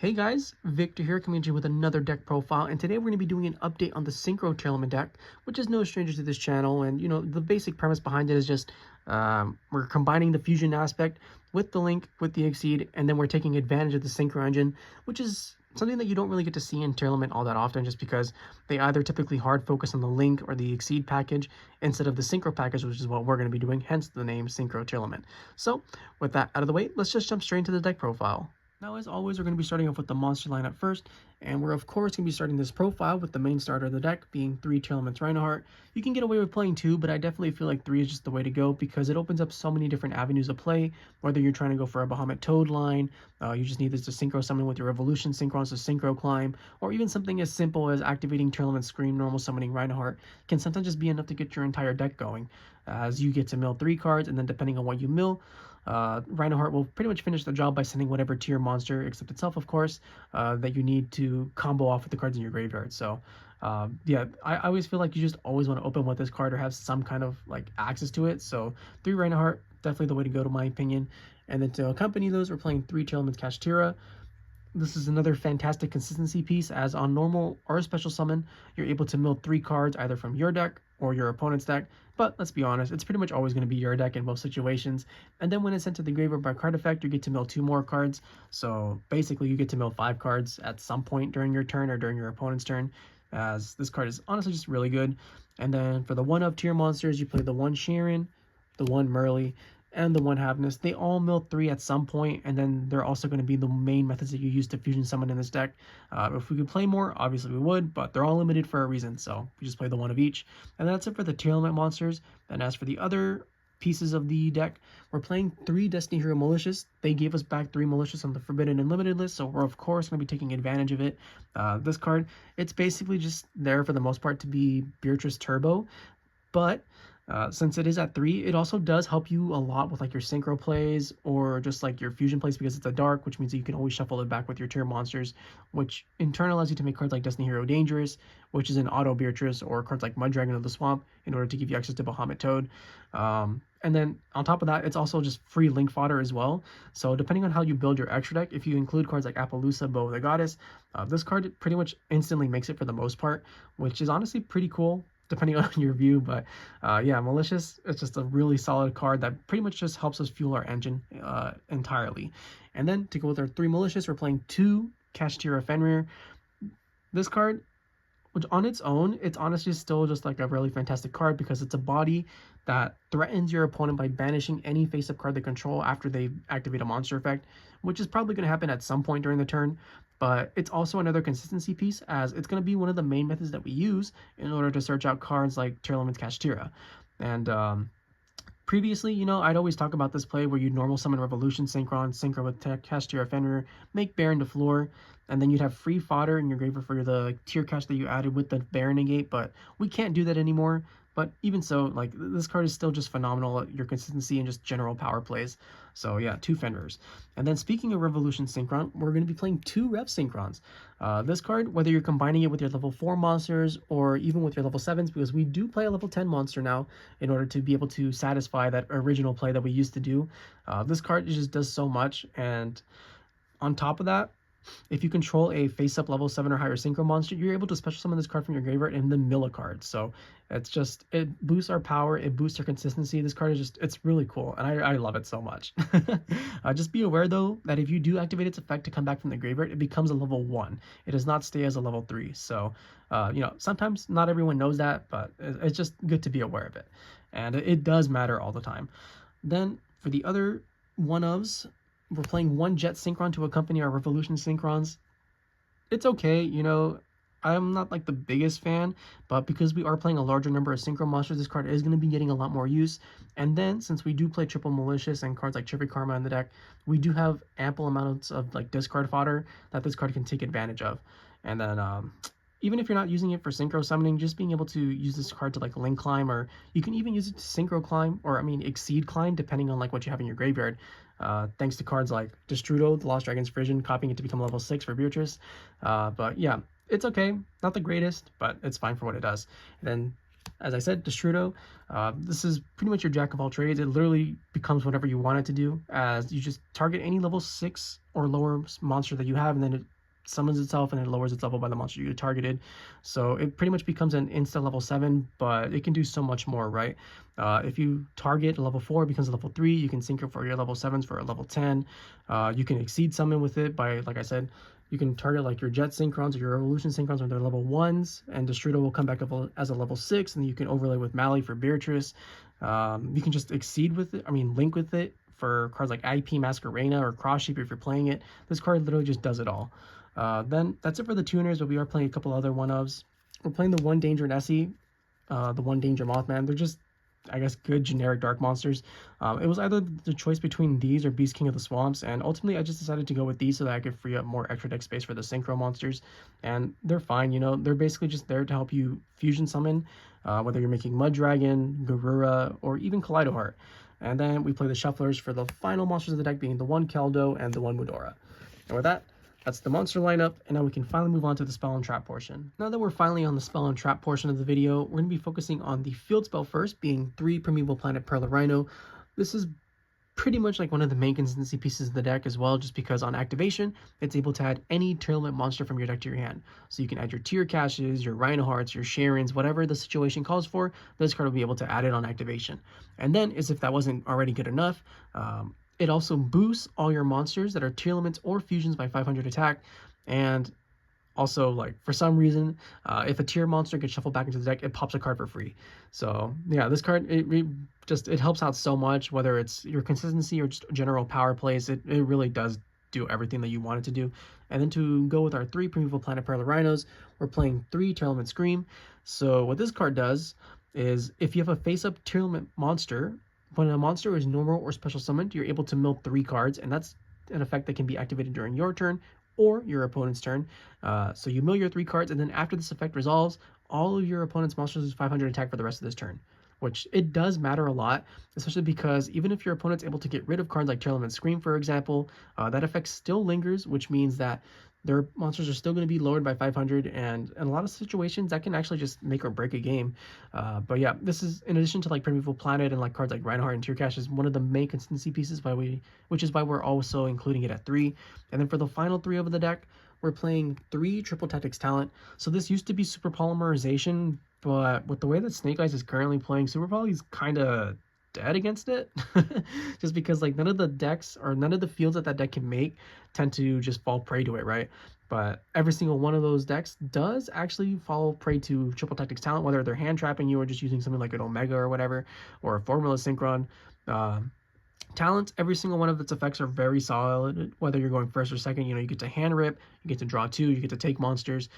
Hey guys, Victor here coming at you with another deck profile, and today we're going to be doing an update on the Synchro Tearlament deck, which is no stranger to this channel. And the basic premise behind it is just we're combining the fusion aspect with the link, with the exceed, and then we're taking advantage of the Synchro engine, which is something that you don't really get to see in Tearlament all that often, just because they either typically hard focus on the link or the exceed package instead of the Synchro package, which is what we're going to be doing, hence the name Synchro Tearlament. So with that out of the way, let's just jump straight into the deck profile. Now, as always, we're going to be starting off with the monster lineup first, and we're of course going to be starting this profile with the main starter of the deck being 3 Tearlaments Reinoheart. You can get away with playing 2, but I definitely feel like 3 is just the way to go because it opens up so many different avenues of play, whether you're trying to go for a Bahamut Toad line, you just need this to Synchro summon with your Evolution Synchron, so Synchro Climb, or even something as simple as activating Tearlaments Scream, normal summoning Reinoheart, can sometimes just be enough to get your entire deck going, as you get to mill 3 cards, and then depending on what you mill, Reinoheart will pretty much finish the job by sending whatever tier monster, except itself of course, that you need to combo off with the cards in your graveyard. So yeah, I always feel like you just always want to open with this card or have some kind of like access to it. So 3 Reinoheart, definitely the way to go to my opinion. And then to accompany those, we're playing 3 Tearlaments Kashtira. This is another fantastic consistency piece, as on normal or special summon, you're able to mill 3 cards either from your deck or your opponent's deck, but let's be honest, it's pretty much always going to be your deck in most situations. And then when it's sent to the graveyard by card effect, you get to mill 2 more cards, so basically you get to mill 5 cards at some point during your turn or during your opponent's turn, as this card is honestly just really good. And then for the 1-of tier monsters, you play the 1 Scheiren, the 1 merrli, and the 1 Havnis. They all mill 3 at some point, and then they're also going to be the main methods that you use to fusion summon in this deck. If we could play more, obviously we would, but they're all limited for a reason, so we just play the 1 of each. And that's it for the Tearlament monsters. And as for the other pieces of the deck, we're playing 3 Destiny Hero Malicious. They gave us back 3 Malicious on the Forbidden and Limited list, so we're of course going to be taking advantage of it. This card, it's basically just there for the most part to be Beatrice Turbo, but since it is at 3, it also does help you a lot with like your synchro plays or just like your fusion plays, because it's a dark, which means that you can always shuffle it back with your tier monsters, which in turn allows you to make cards like Destiny Hero Dangerous, which is an auto Beatrice, or cards like Mudragon of the Swamp in order to give you access to Bahamut Toad. And then on top of that, it's also just free link fodder as well. So depending on how you build your extra deck, if you include cards like Appaloosa, Bow of the Goddess, this card pretty much instantly makes it for the most part, which is honestly pretty cool depending on your view. But yeah, Malicious, it's just a really solid card that pretty much just helps us fuel our engine entirely. And then to go with our 3 Malicious, we're playing 2 Kashtira Fenrir. This card, which on its own, it's honestly still just like a really fantastic card because it's a body that threatens your opponent by banishing any face-up card they control after they activate a monster effect, which is probably going to happen at some point during the turn. But it's also another consistency piece, as it's going to be one of the main methods that we use in order to search out cards like Tearlaments Kashtira. And previously, I'd always talk about this play where you'd normal summon Revolution Synchron, Synchro with Kashtira Fenrir, make Baron to floor, and then you'd have free fodder in your graveyard for the tier cash that you added with the Baron negate. But we can't do that anymore. But even so, like, this card is still just phenomenal at your consistency and just general power plays. So yeah, 2 Fenrirs. And then speaking of Revolution Synchron, we're going to be playing 2 Rev Synchrons. This card, whether you're combining it with your level 4 monsters or even with your level 7s, because we do play a level 10 monster now in order to be able to satisfy that original play that we used to do. This card just does so much, and on top of that, if you control a face-up level 7 or higher synchro monster, you're able to special summon this card from your graveyard and then mill a card. So it boosts our power, it boosts our consistency. This card is just, it's really cool, and I love it so much. Just be aware though that if you do activate its effect to come back from the graveyard, it becomes a level 1. It does not stay as a level 3. So sometimes not everyone knows that, but it's just good to be aware of it. And it does matter all the time. Then for the other 1-ofs, we're playing 1 Jet Synchron to accompany our Revolution Synchrons. It's okay, I'm not like the biggest fan, but because we are playing a larger number of Synchro monsters, this card is going to be getting a lot more use. And then since we do play triple Malicious and cards like Tirivkarma in the deck, we do have ample amounts of like discard fodder that this card can take advantage of. And then even if you're not using it for Synchro summoning, just being able to use this card to like Link Climb, or you can even use it to Synchro Climb, or Exceed Climb, depending on like what you have in your graveyard. Thanks to cards like Destrudo, the Lost Dragon's Frission, copying it to become level 6 for Beatrice. But yeah, it's okay. Not the greatest, but it's fine for what it does. And then As I said, Destrudo, this is pretty much your jack of all trades. It literally becomes whatever you want it to do, as you just target any level 6 or lower monster that you have, and then it summons itself and it lowers its level by the monster you targeted. So it pretty much becomes an insta level 7, but it can do so much more, right? If you target a level 4, it becomes a level 3. You can synchro for your level 7s for a level 10. You can exceed summon with it by, like I said, you can target like your Jet Synchrons or your Evolution Synchrons when they're level 1s, and Destrudo will come back up as a level 6, and you can overlay with merrli for Beatrice. You can just exceed with it, link with it for cards like IP Masquerena or Cross Sheep if you're playing it. This card literally just does it all. Then that's it for the tuners, but we are playing a couple other one-ofs. We're playing the 1 Danger Nessie, the 1 Danger Mothman. They're just, I guess, good generic dark monsters. It was either the choice between these or Beast King of the Swamps, and ultimately I just decided to go with these so that I could free up more extra deck space for the Synchro monsters. And they're fine, you know, they're basically just there to help you fusion summon, whether you're making Mudragon, Garura, or even kaleido-heart. And then we play the shufflers for the final monsters of the deck, being the 1 Keldo and the 1 Mudora. And with that, that's the monster lineup, and now we can finally move on to the spell and trap portion. Now that we're finally on the spell and trap portion of the video, we're going to be focusing on the field spell first, being 3 Primeval Planet Perlereino. This is pretty much like one of the main consistency pieces of the deck as well, just because on activation, it's able to add any Tearlament monster from your deck to your hand. So you can add your Tear Caches, your Reinohearts, your Scheirens, whatever the situation calls for, this card will be able to add it on activation. And then, as if that wasn't already good enough, it also boosts all your monsters that are Tearlaments or fusions by 500 attack, and also, like, for some reason, if a tier monster gets shuffled back into the deck, it pops a card for free. So yeah, this card, it helps out so much, whether it's your consistency or just general power plays. It really does do everything that you want it to do. And then to go with our 3 Primeval Planet Perlereinos, we're playing 3 Tearlaments Scream. So what this card does is, if you have a face-up Tearlament monster, when a monster is normal or special summoned, you're able to mill 3 cards, and that's an effect that can be activated during your turn or your opponent's turn. So you mill your 3 cards, and then after this effect resolves, all of your opponent's monsters lose 500 attack for the rest of this turn, which it does matter a lot, especially because even if your opponent's able to get rid of cards like Tearlaments Scream, for example, that effect still lingers, which means that their monsters are still going to be lowered by 500, and in a lot of situations that can actually just make or break a game. But yeah, this is, in addition to like Primeval Planet and like cards like Reinoheart and Tear Cache, is one of the main consistency pieces which is why we're also including it at 3. And then for the final 3 of the deck, we're playing 3 Triple Tactics Talent. So this used to be Super Polymerization, but with the way that Snake Eyes is currently playing Super Poly, he's kind of dead against it. Just because like none of the decks or none of the fields that deck can make tend to just fall prey to it, right? But every single one of those decks does actually fall prey to Triple Tactics Talent, whether they're hand trapping you or just using something like an Omega or whatever, or a Formula Synchron. Talent, every single one of its effects are very solid, whether you're going first or second. You know, you get to hand rip, you get to draw 2, you get to take monsters.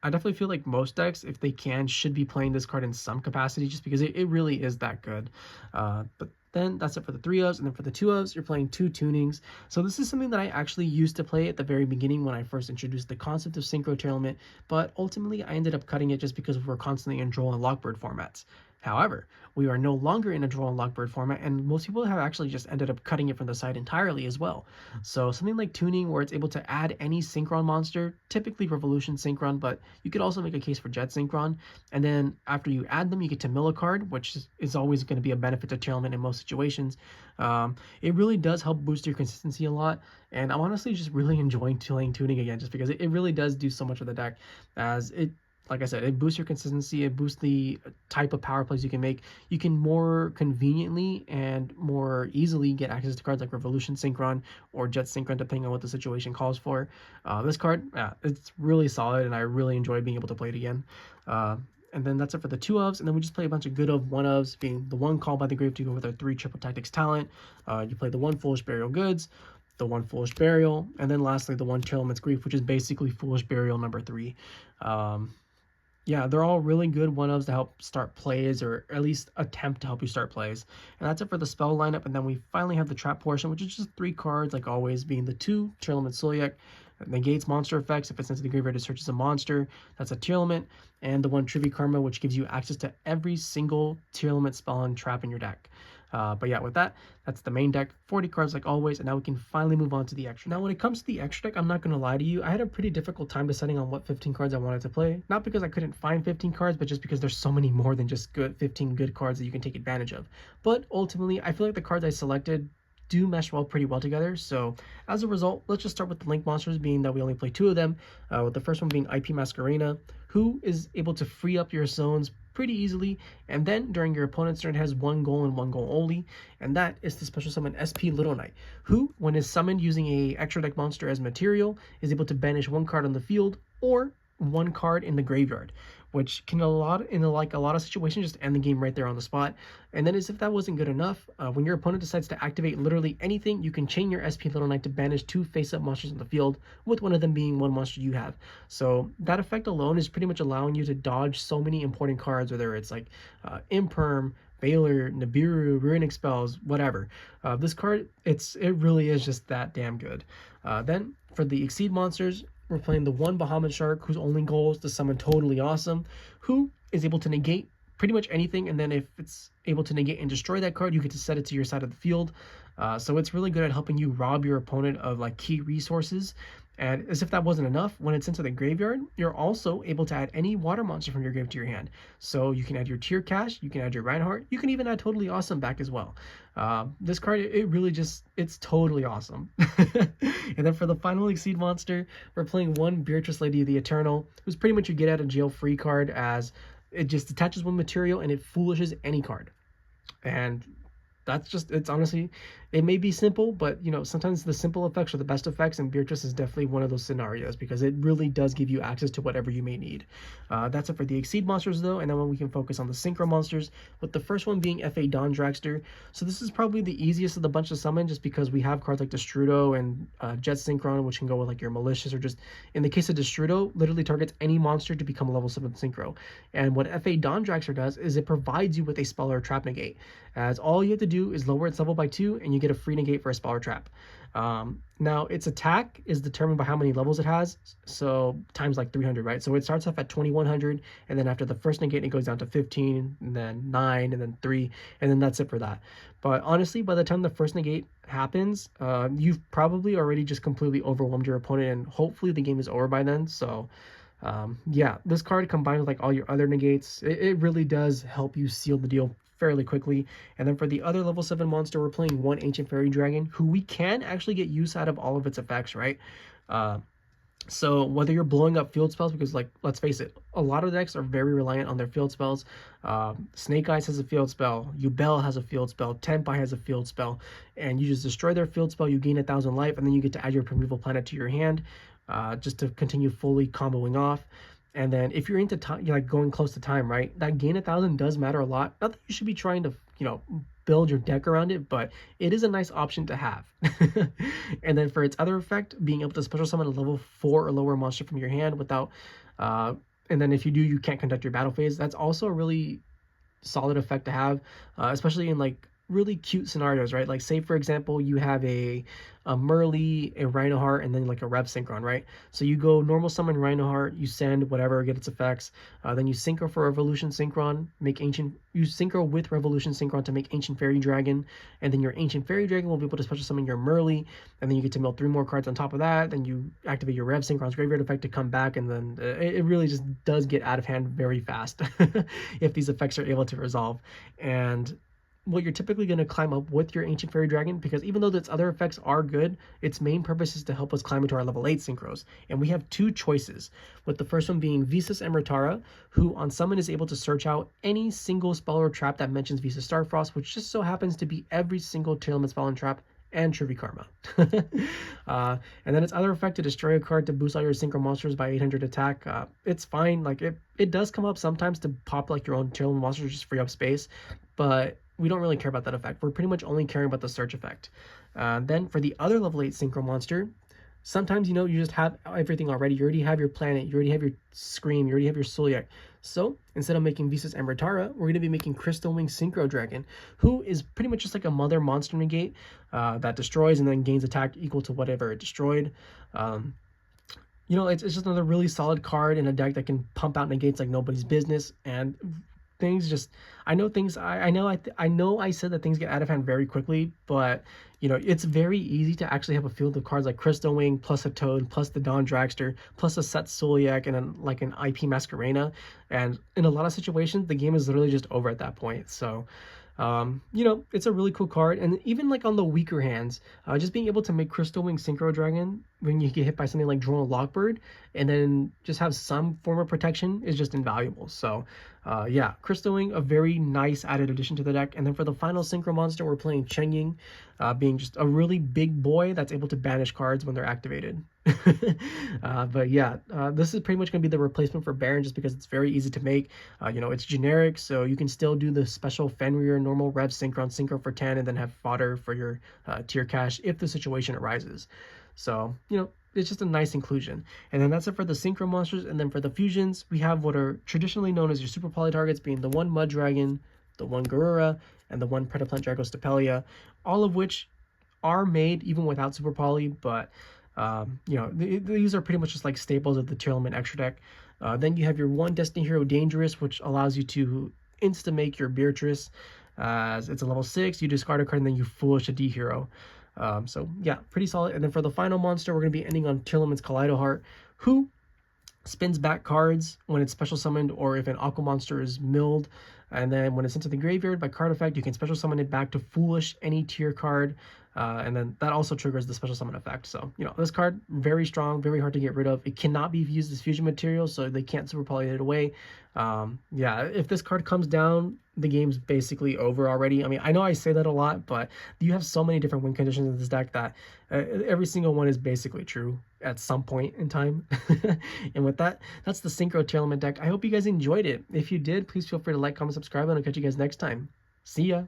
I definitely feel like most decks, if they can, should be playing this card in some capacity, just because it really is that good. But then that's it for the 3 ofs, and then for the 2 ofs, you're playing 2 tunings. So this is something that I actually used to play at the very beginning when I first introduced the concept of Synchro Tearlament, but ultimately I ended up cutting it just because we're constantly in Droll and Lockbird formats. However, we are no longer in a Droll and Lockbird format, and most people have actually just ended up cutting it from the side entirely as well. So something like tuning, where it's able to add any Synchron monster, typically Revolution Synchron, but you could also make a case for Jet Synchron, and then after you add them, you get to mill a card, which is always going to be a benefit to Tearlament in most situations. It really does help boost your consistency a lot, and I'm honestly just really enjoying playing tuning again, just because it really does do so much for the deck, as it, like I said, it boosts your consistency, it boosts the type of power plays you can make. You can more conveniently and more easily get access to cards like Revolution Synchron or Jet Synchron, depending on what the situation calls for. This card, it's really solid, and I really enjoy being able to play it again. And then that's it for the 2 ofs, and then we just play a bunch of good of 1 ofs, being the 1 Called by the Grave to go with our 3 Triple Tactics Talent. You play the 1 Foolish Burial Goods, the 1 Foolish Burial, and then lastly the 1 Tearlaments Grief, which is basically Foolish Burial number 3. Yeah, they're all really good 1-ofs to help start plays, or at least attempt to help you start plays. And that's it for the spell lineup, and then we finally have the trap portion, which is just 3 cards, like always, being the 2 Tearlaments sulliek, negates monster effects. If it's into the graveyard, it searches a monster. That's a Tearlament. And the 1 Tirivkarma, which gives you access to every single Tearlament spell and trap in your deck. But yeah, with that, that's the main deck. 40 cards like always, and now we can finally move on to the extra. Now, when it comes to the extra deck, I'm not going to lie to you. I had a pretty difficult time deciding on what 15 cards I wanted to play. Not because I couldn't find 15 cards, but just because there's so many more than just 15 good cards that you can take advantage of. But ultimately, I feel like the cards I selected do mesh pretty well together. So as a result, let's just start with the link monsters, being that we only play 2 of them, with the first one being IP Masquerena, who is able to free up your zones pretty easily, and then during your opponent's turn has 1 goal and 1 goal only, and that is to special summon SP Little Knight, who, when is summoned using a extra deck monster as material, is able to banish 1 card on the field or 1 card in the graveyard, which can a lot of situations just end the game right there on the spot. And then, as if that wasn't good enough, when your opponent decides to activate literally anything, you can chain your SP Little Knight to banish 2 face-up monsters on the field, with one of them being 1 monster you have. So that effect alone is pretty much allowing you to dodge so many important cards, whether it's like Imperm, Baylor, Nibiru, Runic Spells, whatever. This card, it really is just that damn good. Then for the Exceed monsters, we're playing the 1 Bahamut Shark, whose only goal is to summon Toadally Awesome, who is able to negate pretty much anything, and then if it's able to negate and destroy that card, you get to set it to your side of the field. So it's really good at helping you rob your opponent of like key resources. And as if that wasn't enough, when it's into the graveyard, you're also able to add any water monster from your grave to your hand. So you can add your Tear Cash, you can add your Reinhardt, you can even add Toadally Awesome back as well. This card, it really just, it's totally awesome. And then for the final Exceed monster, we're playing 1 Beatrice, Lady of the Eternal, who's pretty much a get out of jail free card, as it just attaches 1 material and it foolishes any card. And that's just, it's honestly, it may be simple, but you know, sometimes the simple effects are the best effects, and Beatrice is definitely one of those scenarios because it really does give you access to whatever you may need. That's it for the Exceed monsters though, and then we can focus on the Synchro monsters, with the first one being FA Dawn Dragster. So this is probably the easiest of the bunch to summon, just because we have cards like Destrudo and Jet Synchron, which can go with like your malicious, or just in the case of Destrudo, literally targets any monster to become a level 7 Synchro. And what FA Dawn Dragster does is it provides you with a spell or trap negate, as all you have to do is lower its level by 2 and you get a free negate for a spell or trap. Now its attack is determined by how many levels it has, so times like 300, right? So it starts off at 2100, and then after the first negate it goes down to 15, and then 9, and then 3, and then that's it for that. But honestly, by the time the first negate happens, you've probably already just completely overwhelmed your opponent, and hopefully the game is over by then. So yeah, this card combined with like all your other negates, it really does help you seal the deal fairly quickly. And then for the other level 7 monster, we're playing 1 Ancient Fairy Dragon, who we can actually get use out of all of its effects, right? So whether you're blowing up field spells, because like, let's face it, a lot of decks are very reliant on their field spells. Snake Eyes has a field spell, Yubel has a field spell, Tenpai has a field spell, and you just destroy their field spell, you gain 1,000 life, and then you get to add your Primeval planet to your hand, just to continue fully comboing off. And then if you're into time, like going close to time, right, that gain 1,000 does matter a lot. Not that you should be trying to, you know, build your deck around it, but it is a nice option to have. And then for its other effect, being able to special summon a level 4 or lower monster from your hand without, and then if you do, you can't conduct your battle phase. That's also a really solid effect to have, especially in like really cute scenarios, right? Like say for example you have a merrli, a Reinoheart, and then like a Rev Synchron, right? So you go normal summon Reinoheart, you send whatever, get its effects, then you Synchro for Revolution Synchron, you Synchro with Revolution Synchron to make Ancient Fairy Dragon, and then your Ancient Fairy Dragon will be able to special summon your merrli, and then you get to mill 3 more cards on top of that. Then you activate your Rev Synchron's graveyard effect to come back, and then it really just does get out of hand very fast if these effects are able to resolve. And what you're typically going to climb up with your Ancient Fairy Dragon, because even though its other effects are good, its main purpose is to help us climb into our level 8 Synchros. And we have 2 choices, with the first one being Visas Amritara, who on summon is able to search out any single spell or trap that mentions Visas Starfrost, which just so happens to be every single Tearlaments spell and trap and Tirivkarma. And then its other effect, to destroy a card to boost all your Synchro monsters by 800 attack. It's fine, like it does come up sometimes to pop like your own Tearlaments monsters, just free up space, but we don't really care about that effect. We're pretty much only caring about the search effect. Then for the other level 8 Synchro monster, sometimes, you know, you just have everything already. You already have your planet, you already have your Scream, you already have your sulliek. So instead of making Visas Amritara, we're going to be making Crystal Wing Synchro Dragon, who is pretty much just like a mother monster negate that destroys and then gains attack equal to whatever it destroyed. You know, it's just another really solid card in a deck that can pump out negates like nobody's business. And things. Just I know things. I know I said that things get out of hand very quickly, but you know it's very easy to actually have a field of cards like Crystal Wing plus a Toad plus the Dawn Dragster plus a set sulliek and like an IP Masquerena, and in a lot of situations the game is literally just over at that point. So you know, it's a really cool card. And even like on the weaker hands, just being able to make Crystal Wing Synchro Dragon when you get hit by something like Drone Lockbird and then just have some form of protection is just invaluable. So yeah, Crystal Wing, a very nice added addition to the deck. And then for the final Synchro monster, we're playing Cheng Ying, being just a really big boy that's able to banish cards when they're activated. But yeah, this is pretty much going to be the replacement for Baron just because it's very easy to make. You know, it's generic, so you can still do the special Fenrir normal rev Synchro for 10 and then have fodder for your tier cache if the situation arises. So, you know, it's just a nice inclusion. And then that's it for the Synchro monsters. And then for the fusions, we have what are traditionally known as your super poly targets, being the one Mudragon, the one Garura, and the one Predaplant Dragostapelia, all of which are made even without super poly, but you know, these are pretty much just like staples of the Tearlament extra deck. Then you have your one Destiny Hero Dangerous, which allows you to insta-make your Beatrice. As it's a level 6, you discard a card and then you foolish a D hero. So yeah, pretty solid. And then for the final monster, we're going to be ending on Tearlaments Kaleido-heart, who spins back cards when it's special summoned or if an aqua monster is milled. And then when it's into the graveyard by card effect, you can special summon it back to foolish any tier card. And then that also triggers the special summon effect. So, you know, this card, very strong, very hard to get rid of. It cannot be used as fusion material, so they can't super poly it away. Yeah, if this card comes down, the game's basically over already. I mean, I know I say that a lot, but you have so many different win conditions in this deck that every single one is basically true at some point in time. And with that, that's the Synchro Tearlament deck. I hope you guys enjoyed it. If you did, please feel free to like, comment, subscribe, and I'll catch you guys next time. See ya!